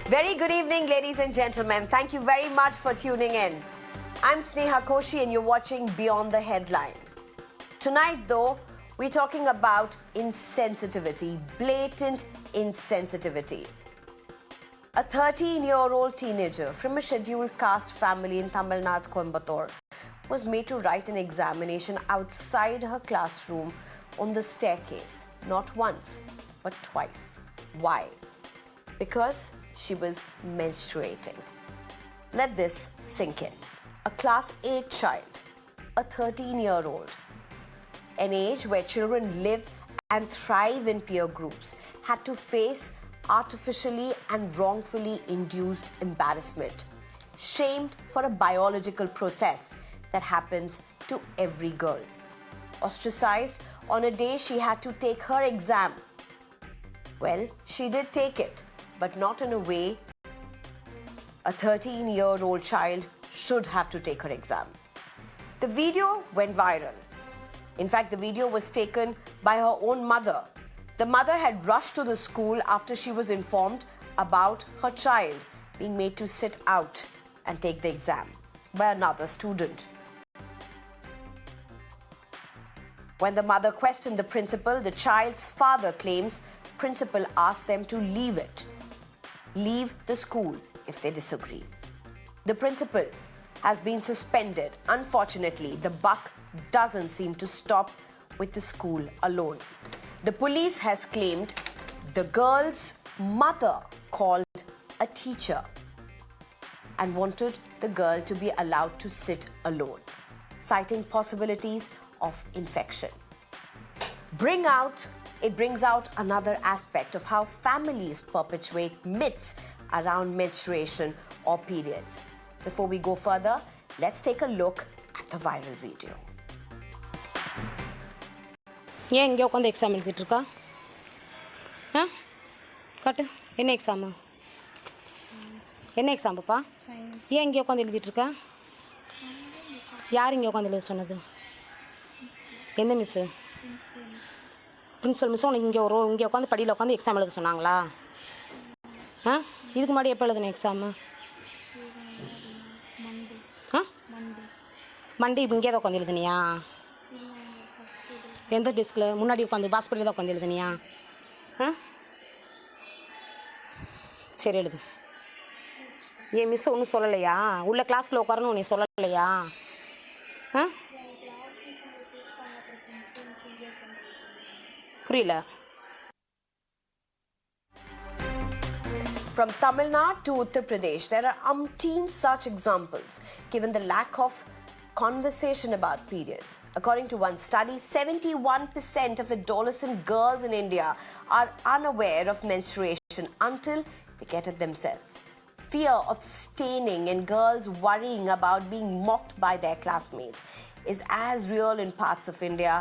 Very good evening, ladies and gentlemen. Thank you very much for tuning in. I'm Sneha Koshy and you're watching Beyond the Headline. Tonight, though, we're talking about insensitivity, blatant insensitivity. A 13-year-old teenager from a scheduled caste family in Tamil Nadu's Coimbatore was made to write an examination outside her classroom on the staircase, not once, but twice. Why? Because she was menstruating. Let this sink in. A Class VIII child, a 13-year-old, an age where children live and thrive in peer groups, had to face artificially and wrongfully induced embarrassment, shamed for a biological process that happens to every girl, ostracized on a day she had to take her exam. Well, she did take it, but not in a way a 13-year-old child should have to take her exam. The video went viral. In fact, the video was taken by her own mother. The mother had rushed to the school after she was informed about her child being made to sit out and take the exam by another student. When the mother questioned the principal, the child's father claims principal asked them to leave the school if they disagree. The principal has been suspended. Unfortunately, the buck doesn't seem to stop with the school alone. The police has claimed the girl's mother called a teacher and wanted the girl to be allowed to sit alone, citing possibilities of infection. It brings out another aspect of how families perpetuate myths around menstruation or periods. Before we go further, let's take a look at the viral video. ஏன் இங்கே உட்காந்து exam எழுதிட்டு இருக்கா? காட்டு, என்ன exam? என்ன exam பாப்பா? ஏன் இங்கே உட்காந்து எழுதிட்டு இருக்கா? யார் இங்கே உட்காந்து எழுத சொன்னது? எந்த மிஸ்ஸு? பிரின்சிபல் மிஸ் உனக்கு இங்கே உட்காந்து படியில் உட்காந்து எக்ஸாம் எழுத சொன்னாங்களா? இதுக்கு முன்னாடி எப்போ எழுதுன எக்ஸாமு? மண்டே இப்போ இங்கே தான் உட்காந்து எழுதுனியா? எந்த டெஸ்கில் முன்னாடி உட்காந்து பாஸ்பரியில் தான் உட்காந்து எழுதுனியா? சரி எழுது. ஏன் மிஸ் ஒன்றும் சொல்லலையா? உள்ள கிளாஸ்க்குள்ள உட்காரணும் உன்னை சொல்லலையா? புரியல. From Tamil Nadu to Uttar Pradesh, there are umpteen such examples, given the lack of conversation about periods. According to one study, 71% of adolescent girls in India are unaware of menstruation until they get it themselves. Fear of staining and girls worrying about being mocked by their classmates is as real in parts of India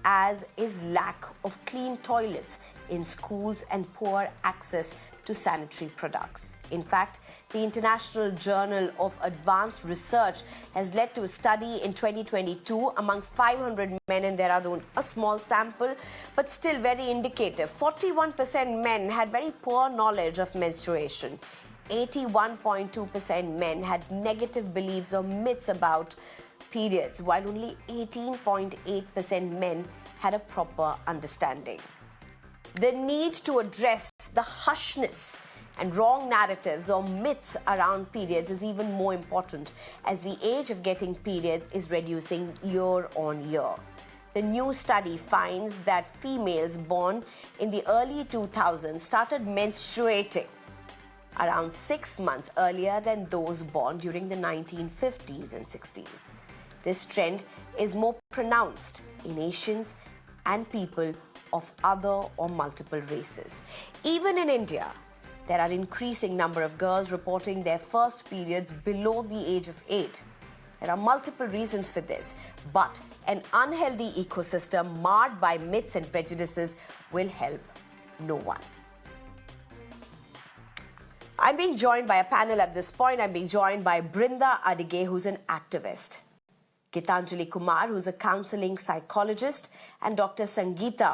as is lack of clean toilets in schools and poor access to sanitary products. In fact, the International Journal of Advanced Research has led to a study in 2022 among 500 men in Dehradun, a small sample, but still very indicative. 41% men had very poor knowledge of menstruation. 81.2% men had negative beliefs or myths about periods, while only 18.8% men had a proper understanding. The need to address the hushness and wrong narratives or myths around periods is even more important as the age of getting periods is reducing year on year. The new study finds that females born in the early 2000s started menstruating around 6 months earlier than those born during the 1950s and 60s. This trend is more pronounced in Asians and people of other or multiple races. Even in India, there are increasing number of girls reporting their first periods below the age of 8. There are multiple reasons for this, but an unhealthy ecosystem marred by myths and prejudices will help no one. I'm being joined by a panel at this point. I'm being joined by Brinda Adige, who's an activist, Geetanjali Kumar, who's a counseling psychologist, and Dr. Sangeeta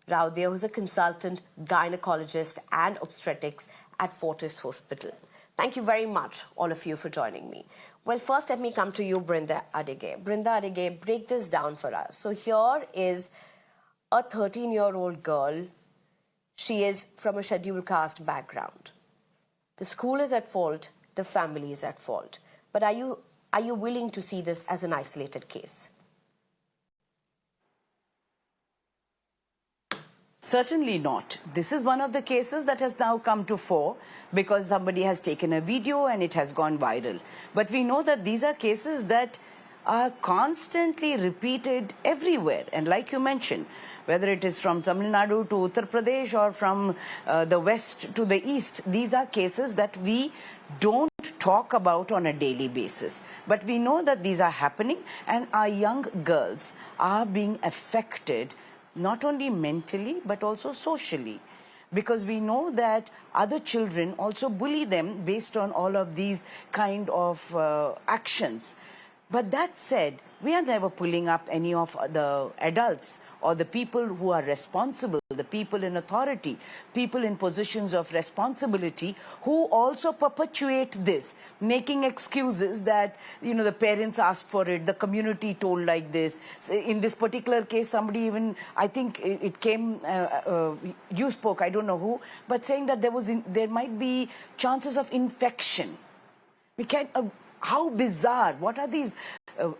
Raudia, who's a consultant gynecologist and obstetrics at Fortis Hospital. Thank you very much, all of you, for joining me. Well, first, let me come to you, Brinda Adige. Brinda Adige, break this down for us. So here is a 13-year-old girl. She is from a scheduled caste background. The school is at fault, the family is at fault. But are you willing to see this as an isolated case? Certainly not. This is one of the cases that has now come to fore because somebody has taken a video and it has gone viral. But we know that these are cases that are constantly repeated everywhere. And like you mentioned, whether it is from Tamil Nadu to Uttar Pradesh or from the west to the east, these are cases that we don't talk about on a daily basis. But we know that these are happening and our young girls are being affected not only mentally but also socially, because we know that other children also bully them based on all of these kind of actions. But that said, we are never pulling up any of the adults or the people who are responsible, the people in authority, people in positions of responsibility who also perpetuate this, making excuses that, you know, the parents asked for it, the community told like this. So in this particular case, somebody even, I think it came, you spoke, I don't know who, but saying that there might be chances of infection. We can't, how bizarre, what are these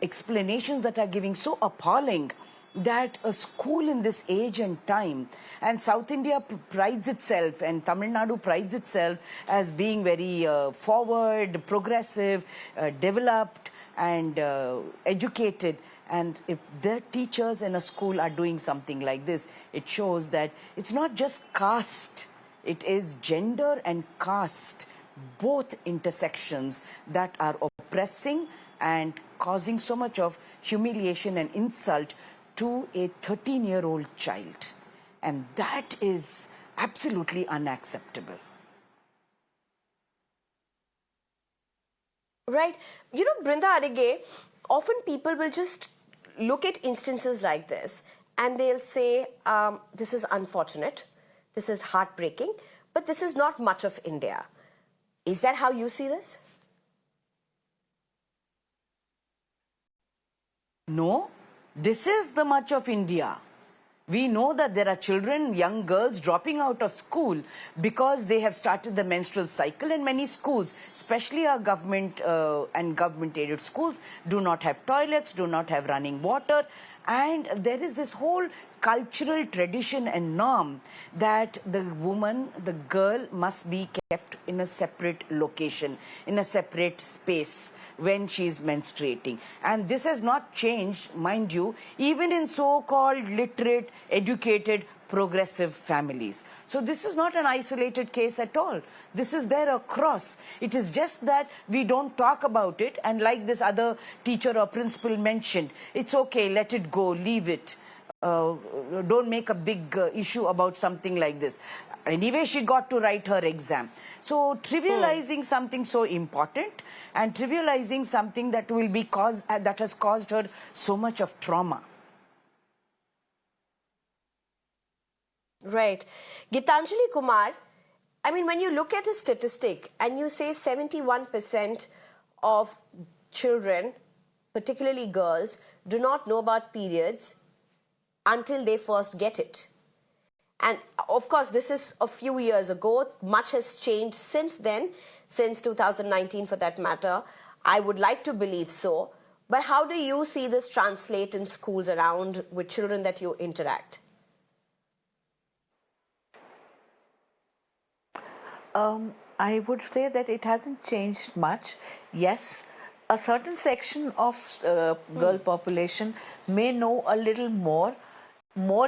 explanations that are giving so appalling that a school in this age and time, and South India prides itself and Tamil Nadu prides itself as being very forward, progressive, developed and educated. And if the teachers in a school are doing something like this, it shows that it's not just caste, it is gender and caste, both intersections that are oppressing and causing so much of humiliation and insult to a 13-year-old child. And that is absolutely unacceptable. Right. You know, Brinda Adige, often people will just look at instances like this and they'll say, this is unfortunate, this is heartbreaking, but this is not much of India. Is that how you see this? No, this is the much of India. We know that there are children, young girls dropping out of school because they have started the menstrual cycle, and many schools, especially our government and government-aided schools, do not have toilets, do not have running water, and there is this whole cultural tradition and norm that the woman, the girl must be kept in a separate location, in a separate space when she is menstruating. And this has not changed, mind you, even in so-called literate, educated, progressive families. So this is not an isolated case at all. This is there across. It is just that we don't talk about it, and like this other teacher or principal mentioned, it's okay, let it go, leave it. Don't make a big issue about something like this. Anyway, she got to write her exam. So trivializing something so important and trivializing something that will be that has caused her so much of trauma. Right. Geetanjali Kumar, I mean, when you look at a statistic and you say 71% of children, particularly girls, do not know about periods until they first get it. And of course, this is a few years ago. Much has changed since then, since 2019 for that matter. I would like to believe so. But how do you see this translate in schools around with children that you interact? I would say that it hasn't changed much. Yes, a certain section of girl population may know a little more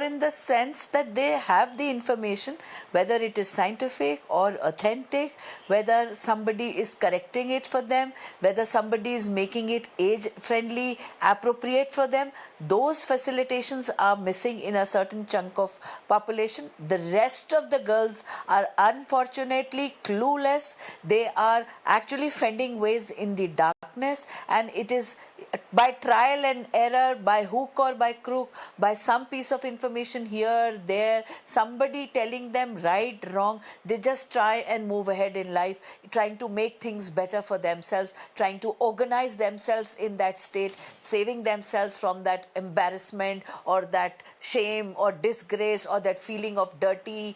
in the sense that they have the information, whether it is scientific or authentic, whether somebody is correcting it for them, whether somebody is making it age-friendly, appropriate for them. Those facilitations are missing in a certain chunk of population. The rest of the girls are unfortunately clueless. They are actually finding ways in the darkness, and it is by trial and error, by hook or by crook, by some piece of of information here, there, somebody telling them right, wrong. They just try and move ahead in life, trying to make things better for themselves, trying to organize themselves in that state, saving themselves from that embarrassment or that shame or disgrace or that feeling of dirty,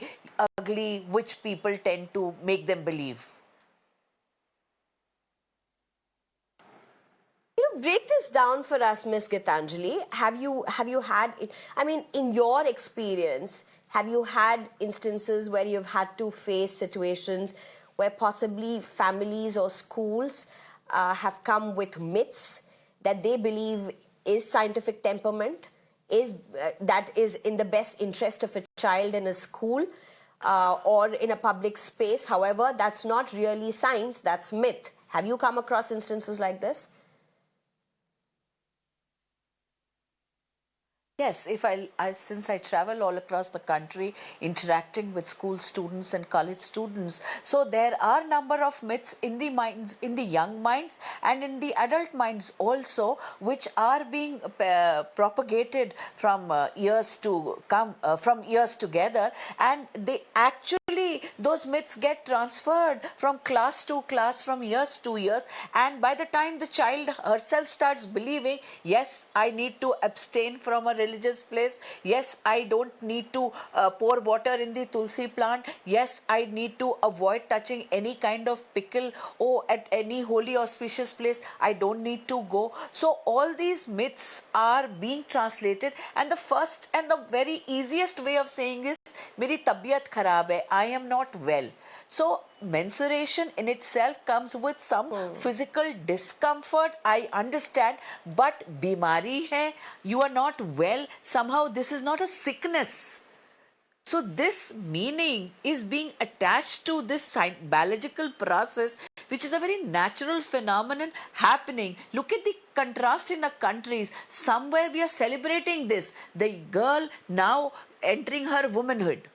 ugly, which people tend to make them believe. Break this down for us, Miss Geetanjali. Have you had it? I mean, in your experience, have you had instances where you've had to face situations where possibly families or schools have come with myths that they believe is scientific temperament, is that is in the best interest of a child in a school or in a public space? However, that's not really science, that's myth. Have you come across instances like this? Yes, since I travel all across the country interacting with school students and college students, so there are number of myths in the minds, in the young minds and in the adult minds also, which are being propagated from years to come, from years together, and they actually, those myths get transferred from class to class, from years to years, and by the time the child herself starts believing, yes, I need to abstain from a religious place, yes, I don't need to pour water in the tulsi plant, yes, I need to avoid touching any kind of pickle, or at any holy auspicious place I don't need to go. So all these myths are being translated, and the first and the very easiest way of saying is meri tabiyat kharab hai, I am not well. So menstruation in itself comes with some physical discomfort, I understand, but bimari hai, you are not well, somehow this is not a sickness. So this meaning is being attached to this biological process, which is a very natural phenomenon happening. Look at the contrast in our countries. Somewhere we are celebrating this, the girl now entering her womanhood.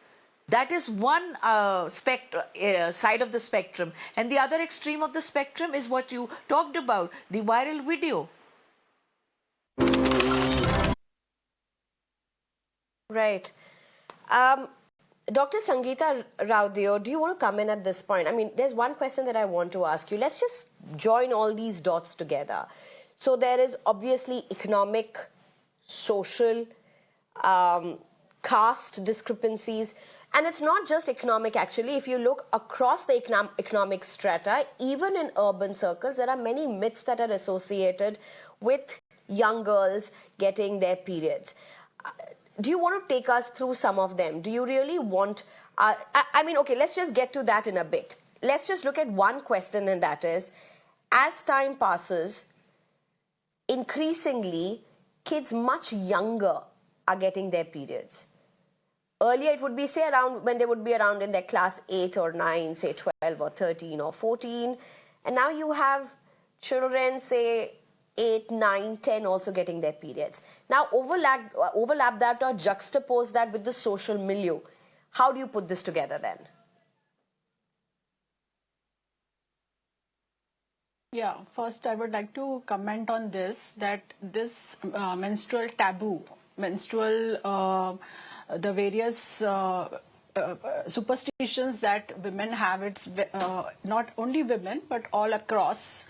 That is one side of the spectrum. And the other extreme of the spectrum is what you talked about, the viral video. Right. Dr. Sangeeta Raudeo, do you want to come in at this point? I mean, there's one question that I want to ask you. Let's just join all these dots together. So there is obviously economic, social, caste discrepancies. And it's not just economic, actually. If you look across the economic strata, even in urban circles, there are many myths that are associated with young girls getting their periods. Do you want to take us through some of them? Do you really want... I mean, okay, let's just get to that in a bit. Let's just look at one question, and that is, as time passes, increasingly, kids much younger are getting their periods. Earlier, it would be, say, around when they would be around in their class 8 or 9, say 12 or 13 or 14. And now you have children, say, 8, 9, 10 also getting their periods. Now, overlap that or juxtapose that with the social milieu. How do you put this together then? Yeah, first I would like to comment on this, that this menstrual taboo, the various superstitions that women have, it's not only women but all across,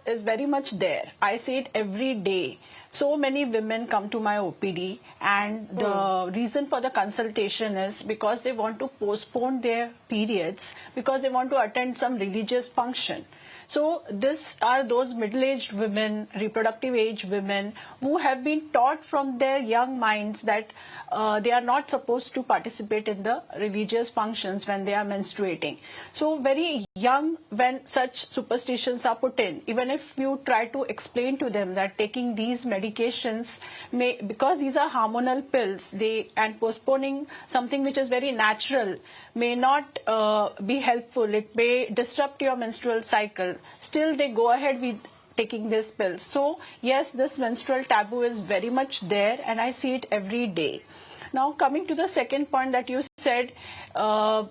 is very much there. I see it every day. So many women come to my OPD, and the reason for the consultation is because they want to postpone their periods, because they want to attend some religious function. So these are those middle-aged women, reproductive age women, who have been taught from their young minds that they are not supposed to participate in the religious functions when they are menstruating. So very young, when such superstitions are put in, even if you try to explain to them that taking these medications may, because these are hormonal pills, and postponing something which is very natural may not be helpful. It may disrupt your menstrual cycle. Still, they go ahead with taking these pills. So, yes, this menstrual taboo is very much there, and I see it every day. Now, coming to the second point that you said,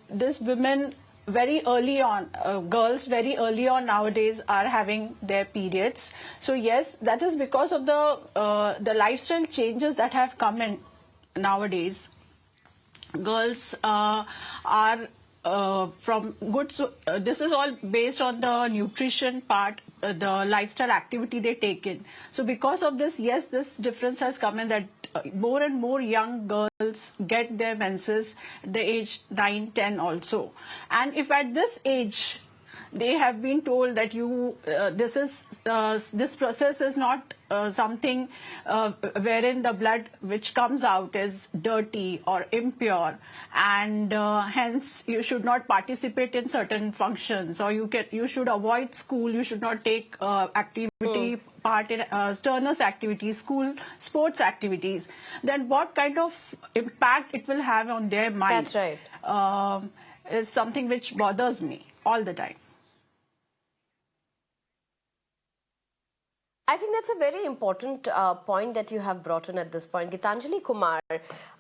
these women very early on, girls very early on nowadays are having their periods. So, yes, that is because of the lifestyle changes that have come in. nowadays, girls are from good. This is all based on the nutrition part, the lifestyle activity they take in. So because of this, yes, this difference has come in that more and more young girls get their menses at the age 9, 10 also. And if at this age they have been told that this process is not something wherein the blood which comes out is dirty or impure, and hence you should not participate in certain functions, or you should avoid school, you should not take activity part in strenuous activities, school sports activities, then what kind of impact it will have on their mind? That's right. Is something which bothers me all the time. I think that's a very important point that you have brought in at this point. Geetanjali Kumar,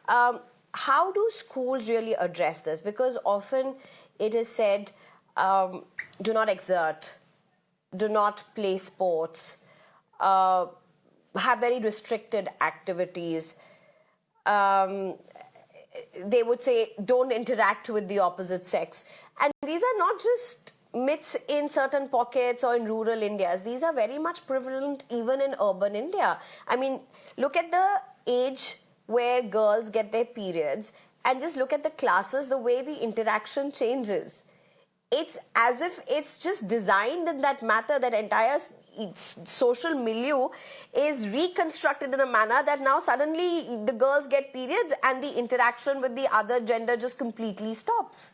how do schools really address this? Because often it is said, do not exert, do not play sports, have very restricted activities. They would say, don't interact with the opposite sex. And these are not just myths in certain pockets or in rural Indias. These are very much prevalent even in urban India. I mean, look at the age where girls get their periods and just look at the classes, the way the interaction changes. It's as if it's just designed in that matter, that entire social milieu is reconstructed in a manner that now suddenly the girls get periods and the interaction with the other gender just completely stops.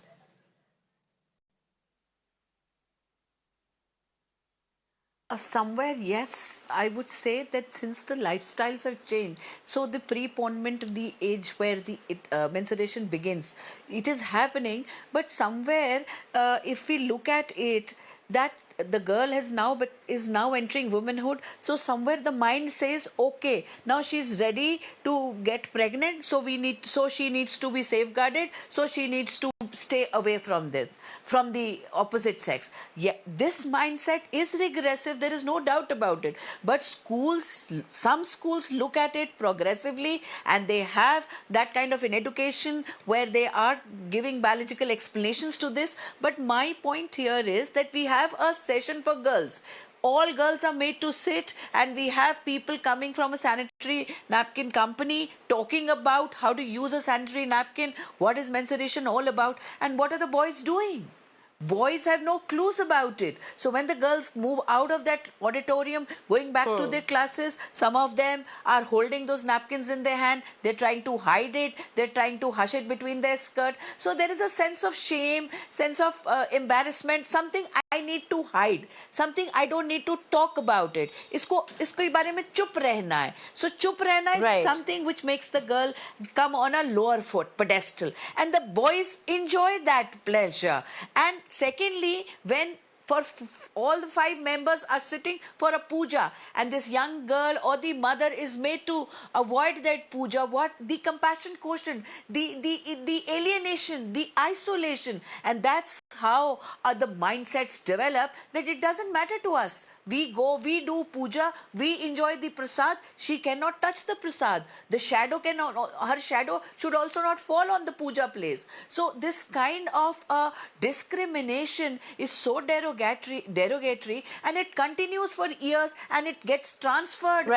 Somewhere, yes, I would say that since the lifestyles have changed, so the preponement of the age where the menstruation begins, it is happening. But somewhere, if we look at it, that the girl is now entering womanhood, so somewhere the mind says, okay, now she's ready to get pregnant, so she needs to be safeguarded, so she needs to stay away from the opposite sex. Yeah, this mindset is regressive, there is no doubt about it. But some schools look at it progressively, and they have that kind of an education where they are giving biological explanations to this. But my point here is that we have a session for girls. All girls are made to sit, and we have people coming from a sanitary napkin company talking about how to use a sanitary napkin, what is menstruation all about, and what are the boys doing? Boys have no clues about it. So when the girls move out of that auditorium, going back to their classes, some of them are holding those napkins in their hand. They're trying to hide it. They're trying to hush it between their skirt. So there is a sense of shame, sense of embarrassment, something I need to hide, something I don't need to talk about it. इसके बारे में चुप रहना है. So चुप रहना is something which makes the girl come on a lower foot, pedestal. And the boys enjoy that pleasure. And secondly, when all the 5 members are sitting for a puja, and this young girl or the mother is made to avoid that puja, what the compassion quotient, the alienation, the isolation, and that's how the mindsets develop, that it doesn't matter to us. We go, we do puja, we enjoy the prasad. She cannot touch the prasad. The shadow her shadow should also not fall on the puja place. So this kind of discrimination is so derogatory, and it continues for years, and it gets transferred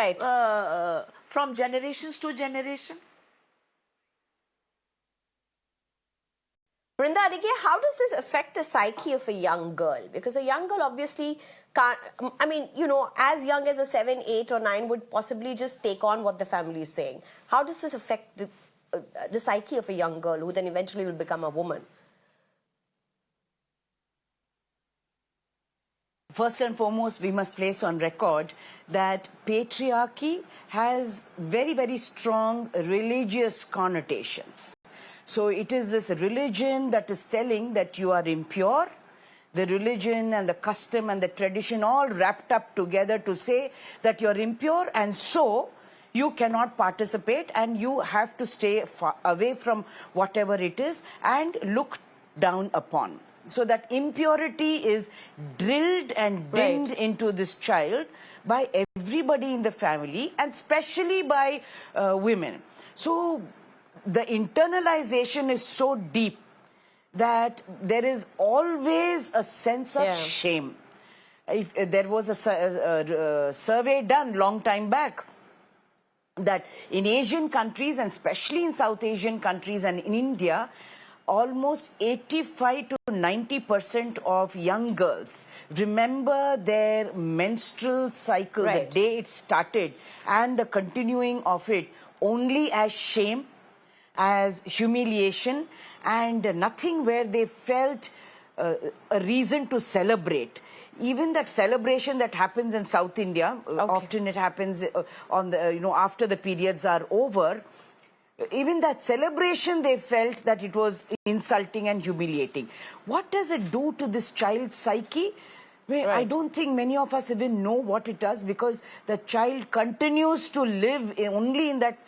from generations to generation. Brinda Adige, how does this affect the psyche of a young girl? Because a young girl obviously can't, I mean, you know, as young as a 7, 8 or 9 would possibly just take on what the family is saying. How does this affect the psyche of a young girl who then eventually will become a woman? First and foremost, we must place on record that patriarchy has very, very strong religious connotations. So it is this religion that is telling that you are impure, the religion and the custom and the tradition all wrapped up together to say that you're impure, and so you cannot participate and you have to stay far away from whatever it is and look down upon. So that impurity is drilled and dinned into this child by everybody in the family, and especially by women. So the internalization is so deep that there is always a sense of shame. If there was a survey done long time back that in Asian countries, and especially in South Asian countries and in India, almost 85 to 90% of young girls remember their menstrual cycle, the day it started, and the continuing of it only as shame, as humiliation, and nothing where they felt a reason to celebrate. Even that celebration that happens in South India, often it happens on the, after the periods are over. Even that celebration, they felt that it was insulting and humiliating. What does it do to this child's psyche? I don't think many of us even know what it does, because the child continues to live only in that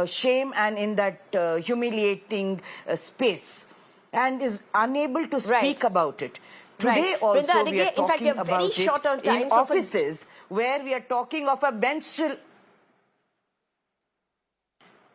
shame and in that humiliating space, and is unable to speak about it. Today also Brinda Adige, we are in fact, talking we are very about short on it time, in so offices where we are talking of a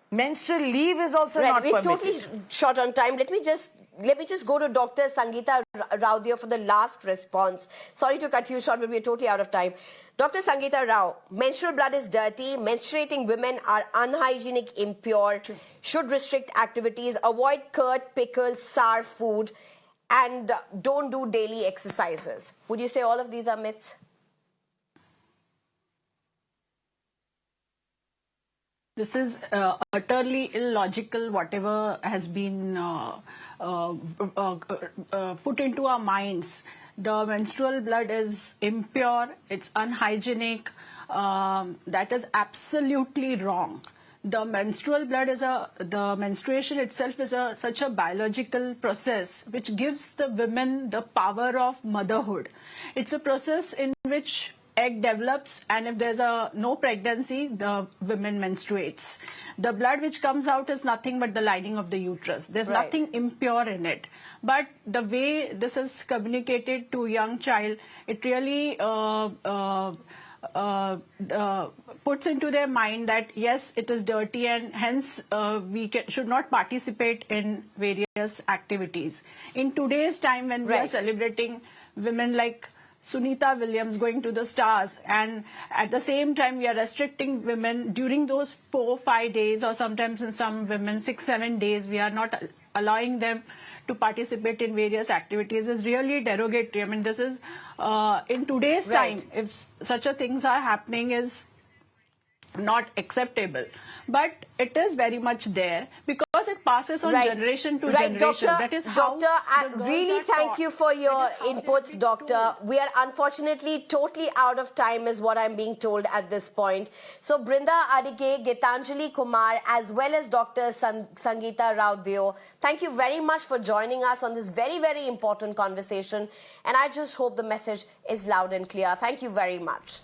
menstrual leave is also not we're permitted. totally short on time. Let me just go to Dr. Sangeeta Rao for the last response. Sorry to cut you short, but we're totally out of time. Dr. Sangeeta Rao, menstrual blood is dirty. Menstruating women are unhygienic, impure, should restrict activities, avoid curd, pickles, sour food, and don't do daily exercises. Would you say all of these are myths? This is utterly illogical, whatever has been put into our minds. The menstrual blood is impure, it's unhygienic. That is absolutely wrong. The menstrual blood is the menstruation itself is such a biological process which gives the women the power of motherhood. It's a process in which egg develops, and if there's no pregnancy, the women menstruates. The blood which comes out is nothing but the lining of the uterus. There's nothing impure in it. But the way this is communicated to a young child, it really puts into their mind that yes, it is dirty, and hence we should not participate in various activities. In today's time, when we are celebrating women like Sunita Williams going to the stars, and at the same time we are restricting women during those 4-5 days, or sometimes in some women 6-7 days, we are not allowing them to participate in various activities, is really derogatory. I mean, this is in today's time, if such a things are happening, is not acceptable. But it is very much there because it passes on generation to generation. Doctor, that is how I really thank you for your inputs, Doctor. We are unfortunately totally out of time is what I'm being told at this point. So Brinda Adige, Geetanjali Kumar, as well as Dr. Sangeeta Rao, thank you very much for joining us on this very, very important conversation. And I just hope the message is loud and clear. Thank you very much.